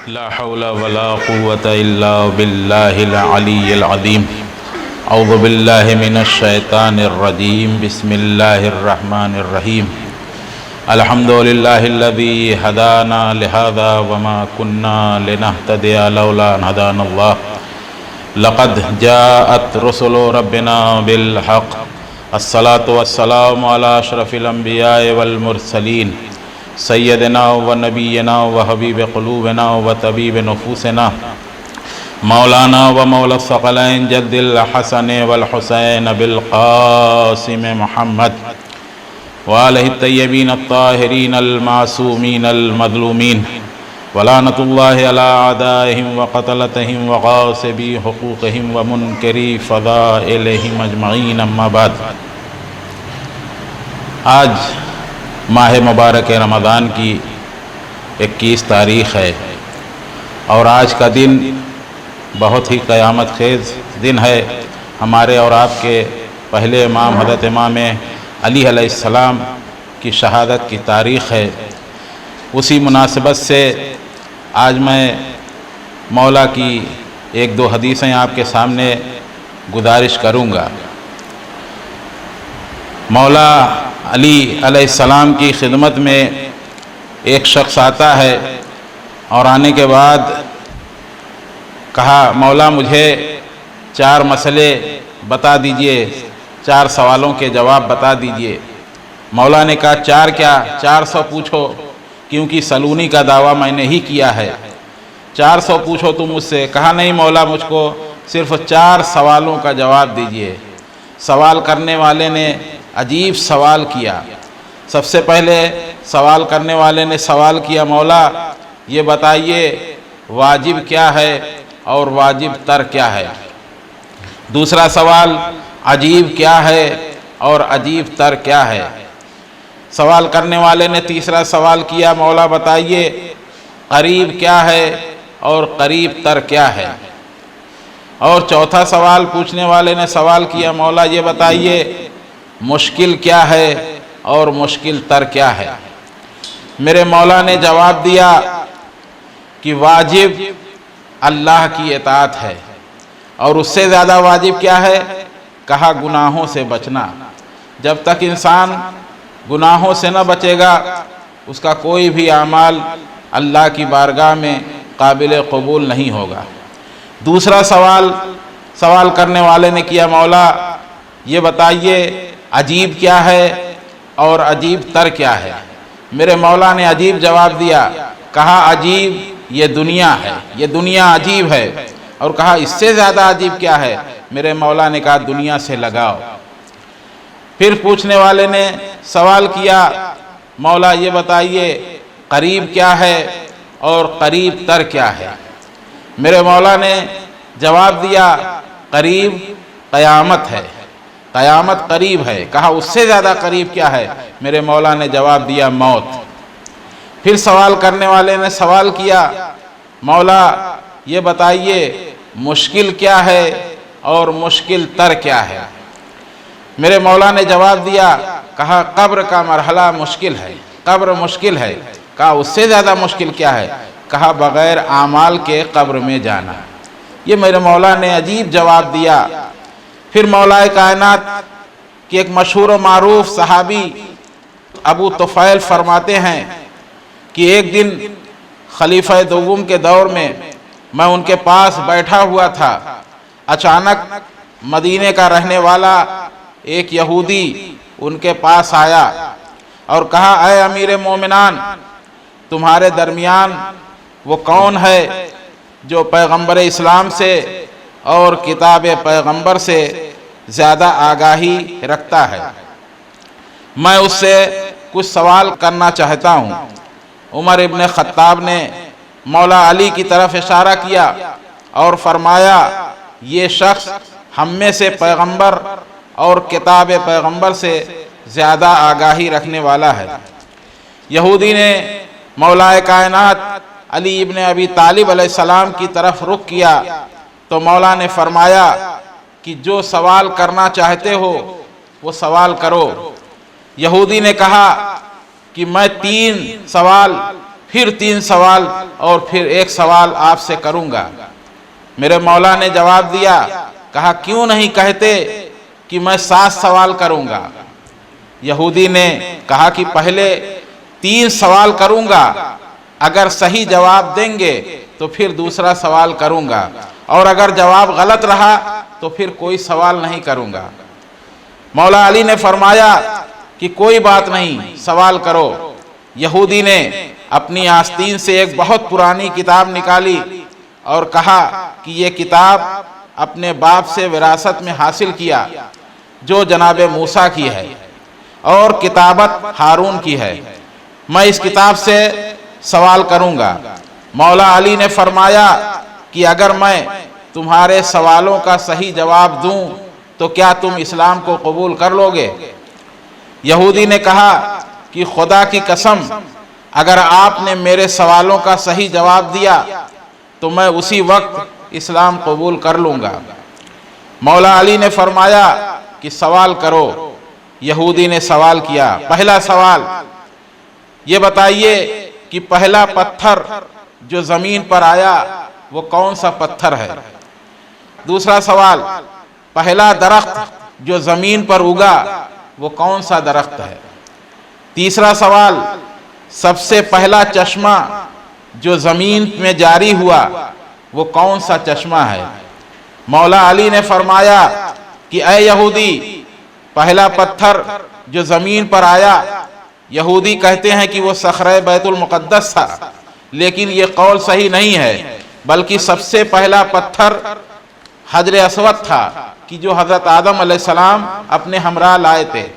لا حول ولا قوة إلا بالله العلي العظيم. أعوذ بالله من الشيطان الرجيم. بسم الله الرحمن الرحيم. الحمد لله الذي هدانا لهذا وما كنا لنهتدي لولا أن هدانا الله. لقد جاءت رسل ربنا بالحق. الصلاة والسلام على أشرف الأنبياء والمرسلين سیدنا و نبینا و حبیب قلوبنا و طبیب نفوسنا مولانا و مولا الثقلین جد الحسن والحسین بالقاسم محمد وآلہ الطیبین الطاہرین المعصومین المظلومین ولعنۃ اللہ علی اعدائہم وقتلتہم وغاصبی حقوقہم ومنکری فضائلہم اجمعین. اما بعد. آج ماہ مبارک رمضان کی 21 تاریخ ہے اور آج کا دن بہت ہی قیامت خیز دن ہے. ہمارے اور آپ کے پہلے امام حضرت امام علی علیہ السلام کی شہادت کی تاریخ ہے. اسی مناسبت سے آج میں مولا کی ایک دو حدیثیں آپ کے سامنے گزارش کروں گا. مولا علی علیہ السلام کی خدمت میں ایک شخص آتا ہے اور آنے کے بعد کہا مولا مجھے 4 مسئلے بتا دیجئے، 4 سوالوں کے جواب بتا دیجئے. مولا نے کہا 4 کیا 400 پوچھو، کیونکہ سلونی کا دعویٰ میں نے ہی کیا ہے. 400 پوچھو تم مجھ سے. کہا نہیں مولا مجھ کو صرف 4 سوالوں کا جواب دیجئے. سوال کرنے والے نے عجیب سوال کیا. سب سے پہلے سوال کرنے والے نے سوال کیا مولا یہ بتائیے واجب کیا ہے اور واجب تر کیا ہے. دوسرا سوال عجیب کیا ہے اور عجیب تر کیا ہے. سوال کرنے والے نے تیسرا سوال کیا مولا بتائیے قریب کیا ہے اور قریب تر کیا ہے. اور چوتھا سوال پوچھنے والے نے سوال کیا مولا یہ بتائیے مشکل کیا ہے اور مشکل تر کیا ہے. میرے مولا نے جواب دیا کہ واجب اللہ کی اطاعت ہے. اور اس سے زیادہ واجب کیا ہے؟ کہا گناہوں سے بچنا. جب تک انسان گناہوں سے نہ بچے گا اس کا کوئی بھی اعمال اللہ کی بارگاہ میں قابل قبول نہیں ہوگا. دوسرا سوال کرنے والے نے کیا مولا یہ بتائیے عجیب کیا ہے اور عجیب تر کیا ہے. میرے مولا نے عجیب جواب دیا. کہا عجیب یہ دنیا ہے، یہ دنیا عجیب ہے. اور کہا اس سے زیادہ عجیب کیا ہے؟ میرے مولا نے کہا دنیا سے لگاؤ. پھر پوچھنے والے نے سوال کیا مولا یہ بتائیے قریب کیا ہے اور قریب تر کیا ہے. میرے مولا نے جواب دیا قریب قیامت ہے، قیامت قریب ہے. کہا اس سے زیادہ قریب کیا ہے؟ میرے مولا نے جواب دیا موت. پھر سوال کرنے والے نے سوال کیا مولا یہ بتائیے مشکل کیا ہے اور مشکل تر کیا ہے. میرے مولا نے جواب دیا. کہا قبر کا مرحلہ مشکل ہے، قبر مشکل ہے. کہا اس سے زیادہ مشکل کیا ہے؟ کہا بغیر اعمال کے قبر میں جانا. یہ میرے مولا نے عجیب جواب دیا. پھر مولا کائنات کی ایک مشہور و معروف صحابی ابو طفیل فرماتے ہیں کہ ایک دن خلیفہ دوم کے دور میں میں ان کے پاس بیٹھا ہوا تھا. اچانک مدینے کا رہنے والا ایک یہودی ان کے پاس آیا اور کہا اے امیر مومنان تمہارے درمیان وہ کون ہے جو پیغمبر اسلام سے اور کتاب پیغمبر سے زیادہ آگاہی رکھتا ہے؟ میں اس سے کچھ سوال کرنا چاہتا ہوں. عمر ابن خطاب نے مولا علی کی طرف اشارہ کیا اور فرمایا یہ شخص ہم میں سے پیغمبر اور کتاب پیغمبر سے زیادہ آگاہی رکھنے والا ہے. یہودی نے مولا کائنات علی ابن ابی طالب علیہ السلام کی طرف رخ کیا تو مولا نے فرمایا کہ جو سوال کرنا چاہتے ہو وہ سوال کرو. یہودی نے کہا کہ میں 3 سوال پھر 3 سوال اور پھر 1 سوال آپ سے کروں گا۔ میرے مولا نے جواب دیا، کہا کیوں نہیں کہتے کہ میں 7 سوال کروں گا؟ یہودی نے کہا کہ پہلے 3 سوال کروں گا، اگر صحیح جواب دیں گے تو پھر دوسرا سوال کروں گا، اور اگر جواب غلط رہا تو پھر کوئی سوال نہیں کروں گا۔ مولا علی نے فرمایا کہ کوئی بات نہیں، سوال کرو۔ یہودی نے اپنی آستین سے ایک بہت پرانی کتاب نکالی اور کہا کہ یہ کتاب اپنے باپ سے وراثت میں حاصل کیا، جو جناب موسیٰ کی ہے، اور کتابت ہارون کی ہے، میں اس کتاب سے سوال کروں گا۔ مولا علی نے فرمایا کہ اگر میں تمہارے سوالوں کا صحیح جواب دوں تو کیا تم اسلام کو قبول کر لو گے؟ یہودی نے کہا کہ خدا کی قسم، اگر آپ نے میرے سوالوں کا صحیح جواب دیا تو میں اسی وقت اسلام قبول کر لوں گا۔ مولا علی نے فرمایا کہ سوال کرو۔ یہودی نے سوال کیا۔ پہلا سوال، یہ بتائیے کہ پہلا پتھر جو زمین پر آیا وہ کون سا پتھر ہے؟ دوسرا سوال، پہلا درخت جو زمین پر اگا وہ کون سا درخت ہے؟ تیسرا سوال، سب سے پہلا چشمہ جو زمین میں جاری ہوا وہ کون سا چشمہ ہے؟ مولا علی نے فرمایا کہ اے یہودی، پہلا پتھر جو زمین پر آیا، یہودی کہتے ہیں کہ وہ صخرہ بیت المقدس تھا، لیکن یہ قول صحیح نہیں ہے، بلکہ سب سے پہلا پتھر حجر اسود تھا کہ جو حضرت آدم علیہ السلام اپنے ہمراہ لائے تھے،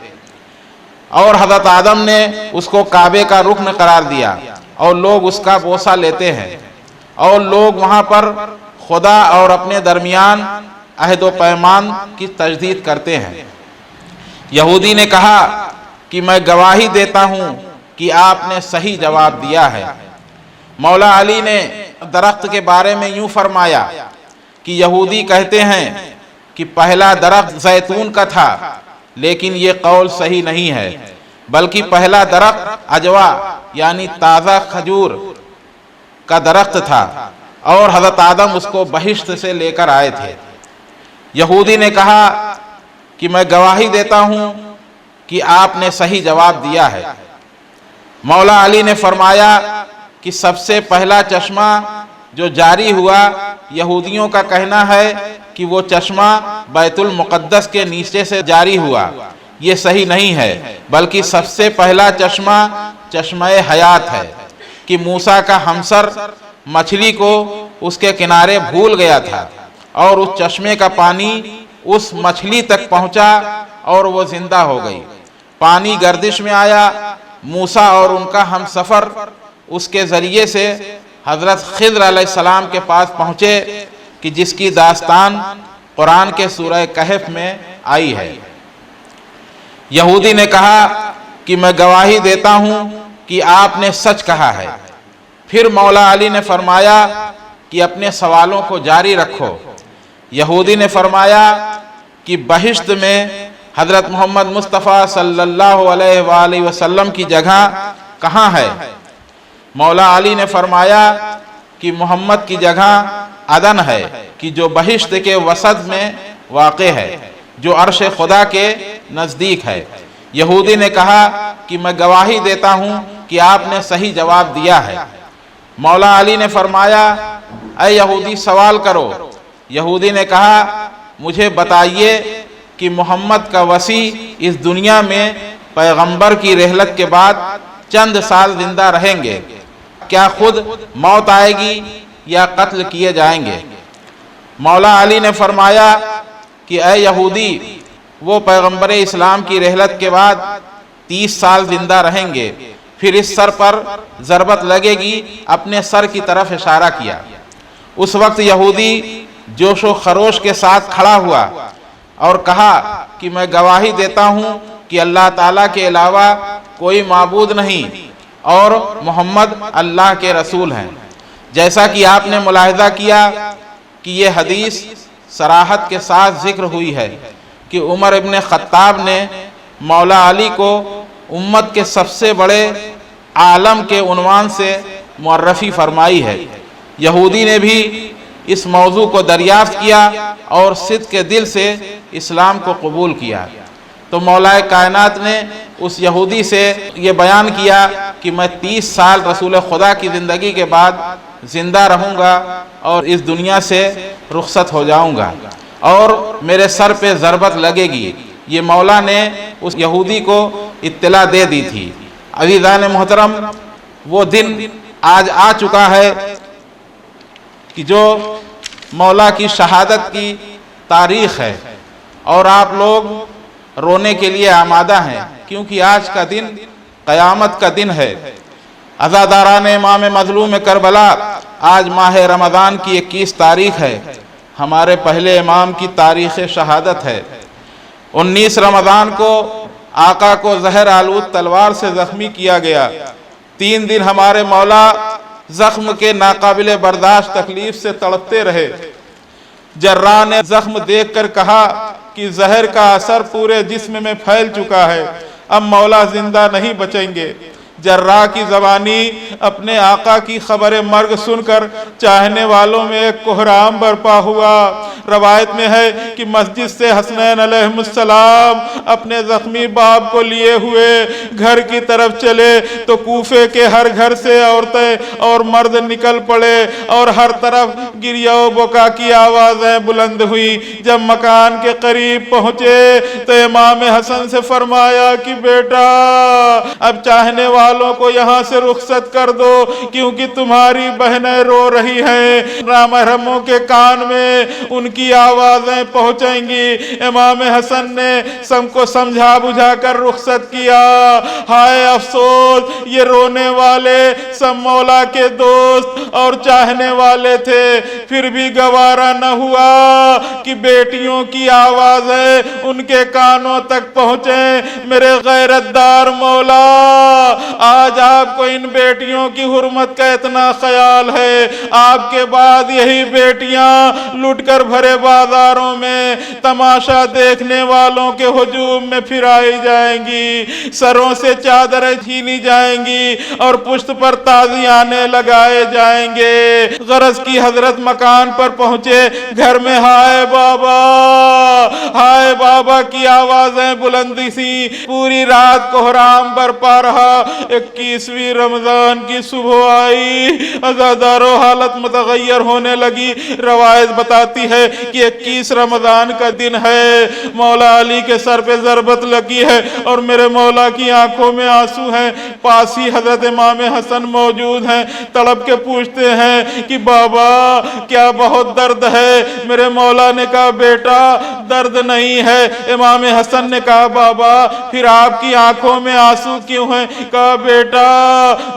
اور حضرت آدم نے اس کو کعبے کا رکن قرار دیا، اور لوگ اس کا بوسہ لیتے ہیں، اور لوگ وہاں پر خدا اور اپنے درمیان عہد و پیمان کی تجدید کرتے ہیں۔ یہودی نے کہا کہ میں گواہی دیتا ہوں کہ آپ نے صحیح جواب دیا ہے۔ مولا علی نے درخت کے بارے میں یوں فرمایا کہ یہودی کہتے ہیں کہ پہلا درخت زیتون کا تھا، لیکن یہ قول صحیح نہیں ہے، بلکہ پہلا درخت عجوا یعنی تازہ کھجور کا درخت تھا، اور حضرت آدم اس کو بہشت سے لے کر آئے تھے۔ یہودی نے کہا کہ میں گواہی دیتا ہوں کہ آپ نے صحیح جواب دیا ہے۔ مولا علی نے فرمایا کہ سب سے پہلا چشمہ جو جاری ہوا، یہودیوں کا کہنا ہے کہ وہ چشمہ بیت المقدس کے نیچے سے جاری ہوا، یہ صحیح نہیں ہے، بلکہ سب سے پہلا چشمہ چشمہ حیات ہے کہ موسیٰ کا ہمسر مچھلی کو اس کے کنارے بھول گیا تھا، اور اس چشمے کا پانی اس مچھلی تک پہنچا اور وہ زندہ ہو گئی۔ پانی گردش میں آیا، موسیٰ اور ان کا ہم سفر اس کے ذریعے سے حضرت خضر علیہ السلام کے پاس پہنچے، کہ جس کی داستان قرآن کے سورہ کہف میں آئی ہے۔ یہودی نے کہا کہ میں گواہی دیتا ہوں کہ آپ نے سچ کہا ہے۔ پھر مولا علی نے فرمایا کہ اپنے سوالوں کو جاری رکھو۔ یہودی نے فرمایا کہ بہشت میں حضرت محمد مصطفیٰ صلی اللہ علیہ وآلہ وسلم کی جگہ کہاں ہے؟ مولا علی نے فرمایا کہ محمد کی جگہ عدن ہے، کہ جو بہشت کے وسط میں واقع ہے، جو عرش خدا کے نزدیک ہے۔ یہودی نے کہا کہ میں گواہی دیتا ہوں کہ آپ نے صحیح جواب دیا ہے۔ مولا علی نے فرمایا اے یہودی سوال کرو۔ یہودی نے کہا مجھے بتائیے کہ محمد کا وصی اس دنیا میں پیغمبر کی رحلت کے بعد چند سال زندہ رہیں گے، کیا خود موت آئے گی یا قتل کیے جائیں گے؟ مولا علی نے فرمایا کہ اے یہودی، وہ پیغمبر اسلام کی رحلت کے بعد 30 سال زندہ رہیں گے، پھر اس سر پر ضربت لگے گی، اپنے سر کی طرف اشارہ کیا۔ اس وقت یہودی جوش و خروش کے ساتھ کھڑا ہوا اور کہا کہ میں گواہی دیتا ہوں کہ اللہ تعالیٰ کے علاوہ کوئی معبود نہیں، اور محمد اللہ کے رسول ہیں۔ جیسا کہ آپ نے ملاحظہ کیا کہ یہ حدیث صراحت کے ساتھ ذکر ہوئی ہے کہ عمر ابن خطاب نے مولا علی کو امت کے سب سے بڑے عالم کے عنوان سے معرفی فرمائی ہے۔ یہودی نے بھی اس موضوع کو دریافت کیا اور صدق کے دل سے اسلام کو قبول کیا، تو مولا کائنات نے اس یہودی سے یہ بیان کیا کہ میں 30 سال رسول خدا کی زندگی کے بعد زندہ رہوں گا اور اس دنیا سے رخصت ہو جاؤں گا اور میرے سر پہ ضربت لگے گی۔ یہ مولا نے اس یہودی کو اطلاع دے دی تھی۔ عزیزان محترم، وہ دن آج آ چکا ہے کہ جو مولا کی شہادت کی تاریخ ہے، اور آپ لوگ رونے کے لیے آمادہ ہیں، کیونکہ آج کا دن قیامت کا دن ہے۔ عزاداران امام مظلوم کربلا، آج ماہ رمضان کی 21 تاریخ ہے، ہمارے پہلے امام کی تاریخ شہادت ہے۔ 19 رمضان کو آقا کو زہر آلود تلوار سے زخمی کیا گیا۔ 3 دن ہمارے مولا زخم کے ناقابل برداشت تکلیف سے تڑپتے رہے۔ جراح نے زخم دیکھ کر کہا کہ زہر کا اثر پورے جسم میں پھیل چکا ہے، اب مولا زندہ نہیں بچیں گے۔ جراح کی زبانی اپنے آقا کی خبر مرگ سن کر چاہنے والوں میں ایک کوہرام برپا ہوا۔ روایت میں ہے کہ مسجد سے حسنین علیہ السلام اپنے زخمی باپ کو لیے ہوئے گھر کی طرف چلے تو کوفے کے ہر گھر سے عورتیں اور مرد نکل پڑے اور ہر طرف گریہ و بکا کی آوازیں بلند ہوئی۔ جب مکان کے قریب پہنچے تو امام حسن سے فرمایا کہ بیٹا، اب چاہنے والوں کو یہاں سے رخصت کر دو، کیونکہ تمہاری بہنیں رو رہی ہیں، نامحرموں کے کان میں ان کی آوازیں پہنچیں گی۔ امام حسن نے سب کو سمجھا بجھا کر رخصت کیا۔ ہائے افسوس، یہ رونے والے سب مولا کے دوست اور چاہنے والے تھے، پھر بھی گوارا نہ ہوا کہ بیٹیوں کی آوازیں ان کے کانوں تک پہنچیں۔ میرے غیرت دار مولا، آج آپ کو ان بیٹیوں کی حرمت کا اتنا خیال ہے، آپ کے بعد یہی بیٹیاں لٹ کر بھرے بازاروں میں تماشا دیکھنے والوں کے ہجوم میں پھرائی جائیں گی، سروں سے چادریں چھینی جائیں گی اور پشت پر تازیانے لگائے جائیں گے۔ غرض کی حضرت مکان پر پہنچے، گھر میں ہائے بابا کی آوازیں بلندی سی۔ پوری رات کوہرام برپا رہا۔ 21ویں رمضان کی صبح آئی، عزاداروں حالت متغیر ہونے لگی۔ روایت بتاتی ہے کہ 21 رمضان کا دن ہے، مولا علی کے سر پہ ضربت لگی ہے اور میرے مولا کی آنکھوں میں آنسو ہیں۔ پاس ہی حضرت امام حسن موجود ہیں، تڑپ کے پوچھتے ہیں کہ بابا کیا بہت درد ہے؟ میرے مولا نے کہا بیٹا درد نہیں ہے۔ امام حسن نے کہا بابا پھر آپ کی آنکھوں میں آنسو کیوں ہیں؟ کہا بیٹا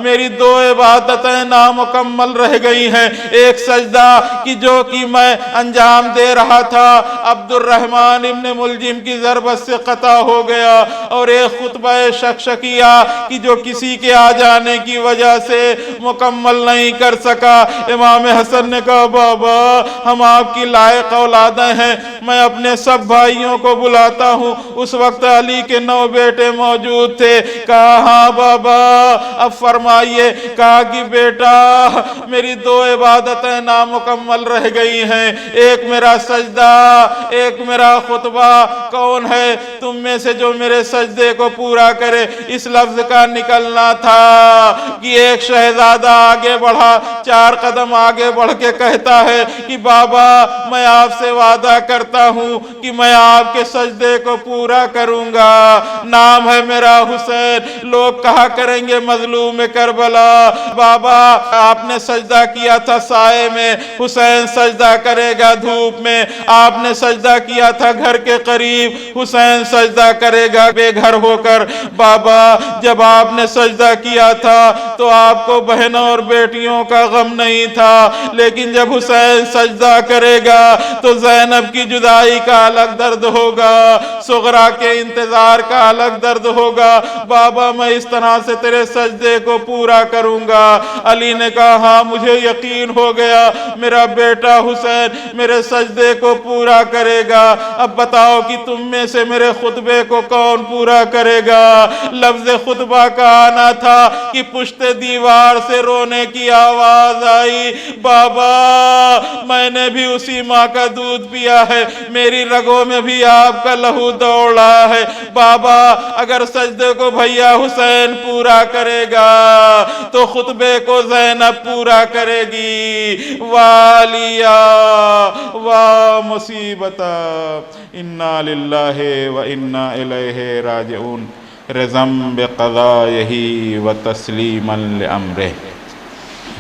میری 2 عبادتیں نامکمل رہ گئی ہیں، ایک سجدہ کی جو کہ میں انجام دے رہا تھا عبد الرحمن ابن ملجم کی ضربت سے قطع ہو گیا، اور ایک خطبہ شکشکیہ کی جو کسی کے آ جانے کی وجہ سے مکمل نہیں کر سکا۔ امام حسن نے کہا بابا ہم آپ کی لائق اولادیں ہیں، میں اپنے سب بھائیوں کو بلاتا ہوں۔ اس وقت علی کے 9 بیٹے موجود تھے۔ کہا ہاں بابا اب فرمائیے۔ کہا کہ بیٹا میری 2 عبادتیں نامکمل رہ گئی ہیں، ایک میرا سجدہ، ایک میرا خطبہ۔ کون ہے تم میں سے جو میرے سجدے کو پورا کرے؟ اس لفظ کا نکلنا تھا کہ ایک شہزادہ آگے بڑھا، 4 قدم آگے بڑھ کے کہتا ہے کہ بابا میں آپ سے وعدہ کرتا ہوں کہ میں آپ کے سجدے کو پورا کروں گا، نام ہے میرا حسین۔ لوگ کہا کریں گے مظلوم کربلا، بابا آپ نے سجدہ کیا تھا سائے میں، حسین سجدہ کرے گا دھوپ میں۔ آپ نے سجدہ کیا تھا گھر کے قریب، حسین سجدہ کرے گا بے گھر ہو کر۔ بابا جب آپ نے سجدہ کیا تھا تو آپ کو بہنوں اور بیٹیوں کا غم نہیں تھا، لیکن جب حسین سجدہ کرے گا تو زینب کی جدائی کا الگ درد ہوگا، صغرا کے انتظار کا الگ درد ہوگا۔ بابا میں اس طرح سے تیرے سجدے کو پورا کروں گا۔ علی نے کہا ہاں مجھے یقین ہو گیا، میرا بیٹا حسین میرے سجدے کو پورا کرے گا۔ اب بتاؤ کہ تم میں سے میرے خطبے کو کون پورا کرے گا؟ لفظ خطبہ کا آنا تھا کہ پشت دیوار سے رونے کی آواز آئی، بابا میں نے بھی اسی ماں کا دودھ پیا ہے، میری رگوں میں بھی آپ کا لہو دوڑا ہے، بابا اگر سجدے کو بھیا حسین پورا کرے گا تو خطبے کو زینب پورا کرے گی۔ والیا وا مصیبتا انا للہ و انا الیہ راجعون، رضم بقضائہ و تسلیما لامرہ۔